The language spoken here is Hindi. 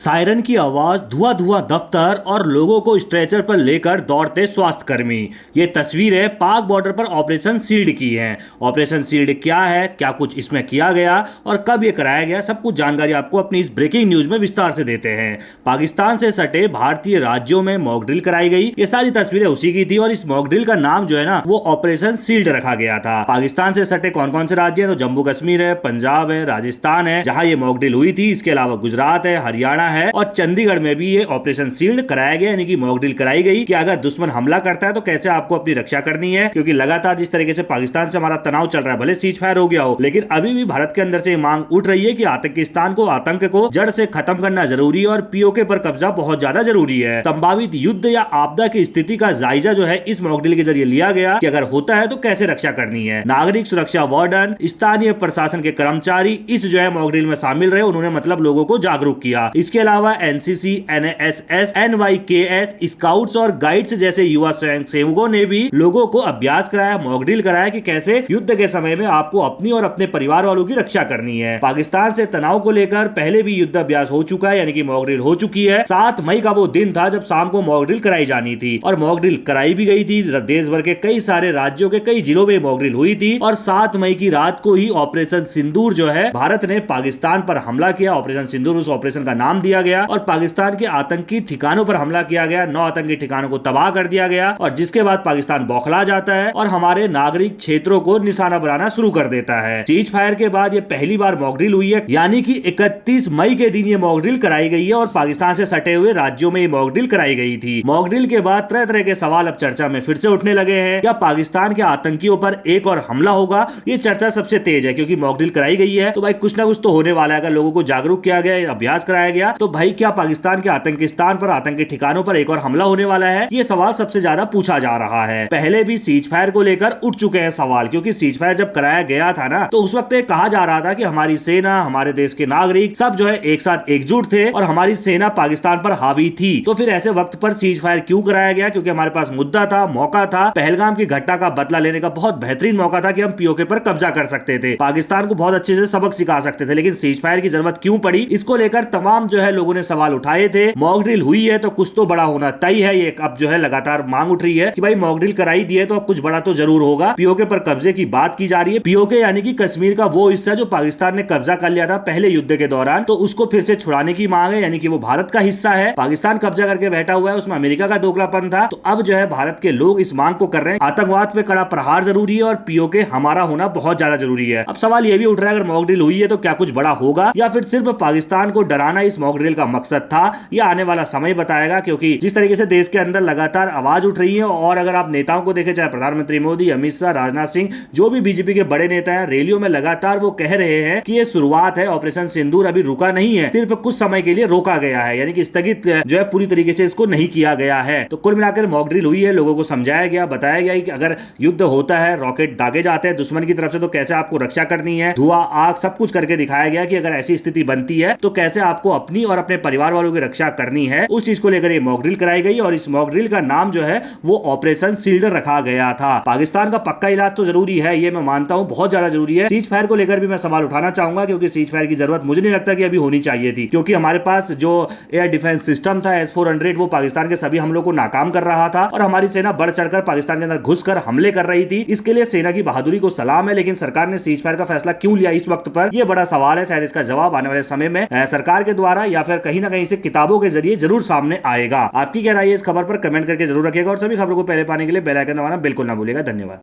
सायरन की आवाज, धुआं धुआं दफ्तर और लोगों को स्ट्रेचर पर लेकर दौड़ते स्वास्थ्य कर्मी। ये तस्वीरें पाक बॉर्डर पर ऑपरेशन शील्ड की हैं। ऑपरेशन शील्ड क्या है, क्या कुछ इसमें किया गया और कब ये कराया गया, सब कुछ जानकारी आपको अपनी इस ब्रेकिंग न्यूज में विस्तार से देते हैं। पाकिस्तान से सटे भारतीय राज्यों में मॉक ड्रिल कराई गई। ये सारी तस्वीरें उसी की थी और इस मॉक ड्रिल का नाम जो है ना, वो ऑपरेशन शील्ड रखा गया था। पाकिस्तान से सटे कौन कौन से राज्य हैं, तो जम्मू कश्मीर है, पंजाब है, राजस्थान है, जहां ये मॉक ड्रिल हुई थी। इसके अलावा गुजरात है, हरियाणा है और चंडीगढ़ में भी ये ऑपरेशन शील्ड कराया गया, यानी कि मॉक ड्रिल कराई गई कि अगर दुश्मन हमला करता है तो कैसे आपको अपनी रक्षा करनी है। क्योंकि लगातार जिस तरीके से पाकिस्तान से हमारा तनाव चल रहा है, भले सीज फायर हो गया हो, लेकिन अभी भी भारत के अंदर से मांग उठ रही है कि आतंकिस्तान को, आतंक को जड़ से खत्म करना जरूरी है और पीओके पर कब्जा बहुत ज्यादा जरूरी है। संभावित युद्ध या आपदा की स्थिति का जायजा जो है इस मॉक ड्रिल के जरिए लिया गया कि अगर होता है तो कैसे रक्षा करनी है। नागरिक सुरक्षा वार्डन, स्थानीय प्रशासन के कर्मचारी इस जो है मॉक ड्रिल में शामिल रहे। उन्होंने मतलब लोगों को जागरूक किया। इसके अलावा एनसीसी, एनएसएस, एनवाईकेएस, स्काउट्स और गाइड्स जैसे युवा स्वयंसेवकों ने भी लोगों को अभ्यास कराया, मॉक ड्रिल कराया कि कैसे युद्ध के समय में आपको अपनी और अपने परिवार वालों की रक्षा करनी है। पाकिस्तान से तनाव को लेकर पहले भी युद्ध अभ्यास हो चुका है, यानी कि मॉक ड्रिल हो चुकी है। 7 मई का वो दिन था जब शाम को मॉक ड्रिल कराई जानी थी और मॉक ड्रिल कराई भी गई थी। देश भर के कई सारे राज्यों के कई जिलों में मॉक ड्रिल हुई थी और 7 मई की रात को ही ऑपरेशन सिंदूर जो है, भारत ने पाकिस्तान पर हमला किया। ऑपरेशन सिंदूर उस ऑपरेशन का नाम दिया गया और पाकिस्तान के आतंकी ठिकानों पर हमला किया गया। 9 आतंकी ठिकानों को तबाह कर दिया गया और जिसके बाद पाकिस्तान बौखला जाता है और हमारे नागरिक क्षेत्रों को निशाना बनाना शुरू कर देता है। सीज फायर के बाद ये पहली बार मॉक ड्रिल हुई है, यानी कि 31 मई के दिन ये मॉक ड्रिल कराई गई है और पाकिस्तान से सटे हुए राज्यों में ये मॉक ड्रिल कराई गई थी। मॉक ड्रिल के बाद तरह तरह के सवाल अब चर्चा में फिर से उठने लगे हैं। क्या पाकिस्तान के आतंकियों पर एक और हमला होगा? ये चर्चा सबसे तेज है क्योंकि मॉक ड्रिल कराई गई है तो भाई कुछ ना कुछ तो होने वाला है। अगर लोगों को जागरूक किया गया, अभ्यास कराया गया, तो भाई क्या पाकिस्तान के आतंकिस्तान पर, आतंकी ठिकानों पर एक और हमला होने वाला है? ये सवाल सबसे ज्यादा पूछा जा रहा है। पहले भी सीज फायर को लेकर उठ चुके हैं सवाल, क्योंकि सीज फायर जब कराया गया था ना, तो उस वक्त कहा जा रहा था कि हमारी सेना, हमारे देश के नागरिक सब जो है एक साथ एकजुट थे और हमारी सेना पाकिस्तान पर हावी थी। तो फिर ऐसे वक्त पर सीज फायर क्यों कराया गया? क्योंकि हमारे पास मुद्दा था, मौका था। पहलगाम की घटना का बदला लेने का बहुत बेहतरीन मौका था कि हम पीओके पर कब्जा कर सकते थे, पाकिस्तान को बहुत अच्छे से सबक सिखा सकते थे। लेकिन सीज फायर की जरूरत क्यों पड़ी, इसको लेकर तमाम जो है लोगों ने सवाल उठाए थे। मॉक ड्रिल हुई है तो कुछ तो बड़ा होना तय है। ये अब जो है लगातार मांग उठ रही है कि भाई मॉक ड्रिल कराई दी है तो अब कुछ बड़ा तो जरूर होगा। पीओके पर कब्जे की बात की जा रही है। पीओके यानी कि कश्मीर का वो हिस्सा जो पाकिस्तान ने कब्जा कर लिया था पहले युद्ध के दौरान, तो उसको फिर से छुड़ाने की मांग है। यानी कि वो भारत का हिस्सा है, पाकिस्तान कब्जा करके बैठा हुआ है, उसमें अमेरिका का दोगलापन था। तो अब जो है भारत के लोग इस मांग को कर रहे हैं। आतंकवाद पे कड़ा प्रहार जरूरी है और पीओके हमारा होना बहुत ज्यादा जरूरी है। अब सवाल ये भी उठ रहा है, अगर मॉक ड्रिल हुई है तो क्या कुछ बड़ा होगा या फिर सिर्फ पाकिस्तान को डराना इस मॉक ड्रिल का मकसद था? यह आने वाला समय बताएगा। क्योंकि जिस तरीके से देश के अंदर लगातार आवाज उठ रही है और अगर आप नेताओं को देखें, चाहे प्रधानमंत्री मोदी, अमित शाह, राजनाथ सिंह, जो भी बीजेपी के बड़े नेता हैं, रैलियों में लगातार वो कह रहे हैं कि ये शुरुआत है, ऑपरेशन सिंदूर अभी रुका नहीं है, सिर्फ कुछ समय के लिए रोका गया है, यानी कि स्थगित जो है पूरी तरीके से इसको नहीं किया गया है। तो कुल मिलाकर मॉक ड्रिल हुई है, लोगों को समझाया गया, बताया गया कि अगर युद्ध होता है, रॉकेट दागे जाते हैं दुश्मन की तरफ से, तो कैसे आपको रक्षा करनी है। धुआं, आग, सब कुछ करके दिखाया गया कि अगर ऐसी स्थिति बनती है तो कैसे आपको अपनी और अपने परिवार वालों की रक्षा करनी है। उस चीज को लेकर ये मॉक ड्रिल कराई गई और इस मॉक ड्रिल का नाम जो है वो ऑपरेशन शील्ड रखा गया था। पाकिस्तान का पक्का इलाज तो जरूरी है, ये मैं मानता हूं, बहुत ज्यादा जरूरी है। सीज फायर को लेकर भी मैं सवाल उठाना चाहूंगा क्योंकि सीज फायर की जरूरत मुझे नहीं लगता कि अभी होनी चाहिए थी, क्योंकि हमारे पास जो एयर डिफेंस सिस्टम था S-400, वो पाकिस्तान के सभी हमलों को नाकाम कर रहा था और हमारी सेना बढ़ चढ़कर पाकिस्तान के अंदर घुसकर हमले कर रही थी। इसके लिए सेना की बहादुरी को सलाम है। लेकिन सरकार ने सीज फायर का फैसला क्यों लिया इस वक्त पर, यह बड़ा सवाल है। शायद इसका जवाब आने वाले समय में सरकार के द्वारा या फिर कहीं ना कहीं से किताबों के जरिए जरूर सामने आएगा। आपकी क्या राय है इस खबर पर, कमेंट करके जरूर रखिएगा और सभी खबरों को पहले पाने के लिए बेल आइकन दबाना बिल्कुल ना भूलिएगा। धन्यवाद।